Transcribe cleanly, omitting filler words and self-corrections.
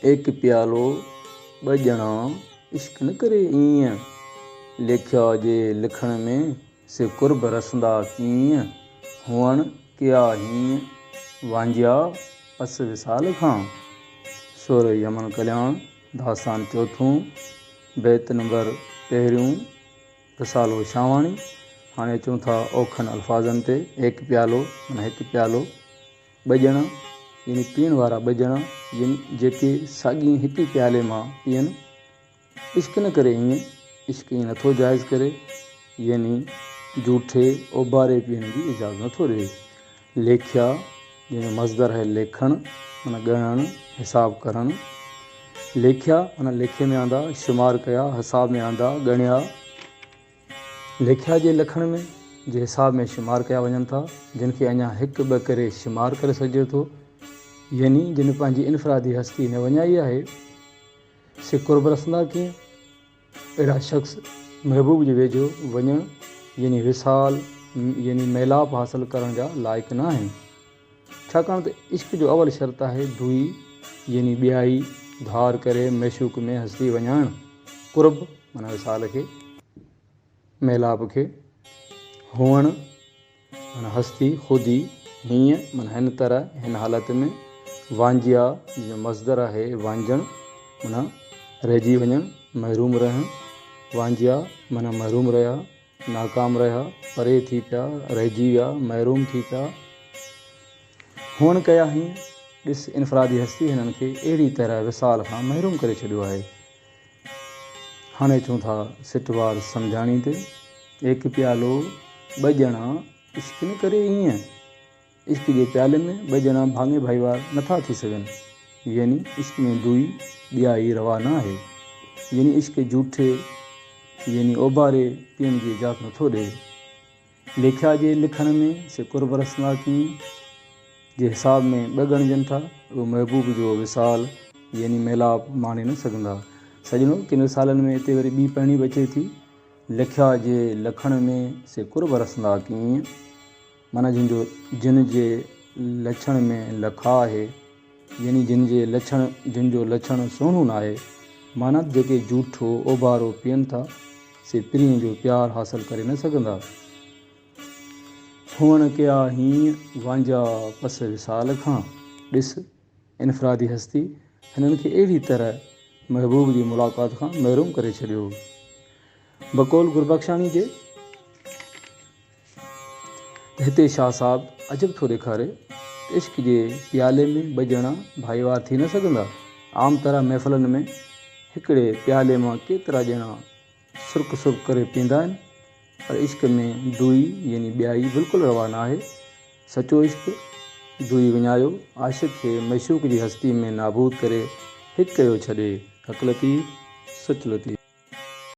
एक प्यालो ॿ ॼणा इश्क न करे ईअं, लिखिया जे लिखण में से कुर्ब रसंदा कीअं, हुअण कया हीअं वांझिया पस विसाल खां। सुर यमन कल्याण दास्तान चौथों बैत नंबर पहिरियों रसालो शावाणी। हाणे अचूं था औखनि अल्फाज़नि ते। एक प्यालो माना हिकु प्यालो, ॿ ॼणा यानी पीअण वारा ॿ ॼणा यानी जेके साॻी हिकु प्याले मां पीअनि। इश्क न करे ईअं, इश्क ईअं नथो जाइज़ करे यानी झूठे ओभारे पीअण जी इजाज़त नथो ॾिए। लेखिया जंहिंजो मज़दर है लेखण माना ॻणणु हिसाब करणु। लेखिया माना लेखे में आंदा, शुमार कया हिसाब में आंदा, ॻणिया। लेखिया जे लिखण में जे हिसाब में शुमार कया वञनि था, जिन खे अञा हिकु ॿ करे शुमार करे सघिजे थो, यानी जिन पंहिंजी इनफरादी हस्ती न वञाई आहे। से कुर्ब रसंदा कीअं, अहिड़ा शख़्स महबूब जे वेझो वञणु यानी विसाल यानी मेलाप हासिल करण जा लाइक़ु न आहिनि। छाकाणि त इश्क जो अवल शर्त आहे दुई यानी ॿियाई धार करे मैशूक में हस्ती वञाइणु। कुर्ब माना विसाल खे, मेलाप खे। हुअण माना हस्ती ख़ुदी, हीअं माना हिन तरह हिन हालत में। वांझिया जो मज़दर आहे वांझणु माना रहिजी वञणु, महरूम रहणु। वांझिया माना महरूम रहिया, नाकाम रहिया, परे थी पिया, रहिजी विया, महरूम थी पिया। हुअण कया हीअं, ॾिस इनफरादी हस्ती हिननि खे अहिड़ी तरह विसाल खां महरूम करे छॾियो आहे। हाणे अचूं था सिटवार सम्झाणी ते। एक प्यालो ॿ ॼणा इश्क न करे ईअं, इश्क जे प्याले में ॿ ॼणा भाङे भाईवार नथा थी सघनि, यानी इश्क में दुई ॿियाई रवा न आहे, यानी इश्क झूठे यानी ओभारे पीअण जी इजाज़त नथो ॾिए। लेखिया जे लिखण में से कुर्ब रसंदा कीअं जे हिसाब में ॿ ॻणजनि था, उहो महबूब जो विसाल यानी मेलाप माणे न सघंदा। सजणो किन सालनि में हिते वरी ॿी पहिणी बि अचे थी। लिखिया जे लखण में से कुर्ब रसंदा कीअं माना जिन जे लछण में लखा आहे, यानी जिन जो लछण सुहिणो न आहे, माना जेके झूठो ओभारो पीअनि था से प्रीअ जो प्यार हासिल करे न सघंदा। हुअण कया हीअं वांझा पस विसाल खां, ॾिस इनफरादी हस्ती हिननि खे अहिड़ी तरह महबूब जी मुलाक़ात खां महरूम करे छॾियो। बकौल गुरबख्शाणी जे हिते शाह साहब अजब थो ॾेखारे, इश्क जे प्याले में ॿ ॼणा भाईवार थी न सघंदा। आम तरह महफ़िलनि में हिकिड़े प्याले मां केतिरा ॼणा सुर्क सुर्क करे पीअंदा आहिनि, पर इश्क में दुई यानी ॿियाई बिल्कुलु रवा न आहे। सचो इश्क दुई विञायो आशिक़ खे मशूक जी हस्ती में नाबूद करे हिकु कयो छॾे। हक़ लतीफ़ सच लतीफ़।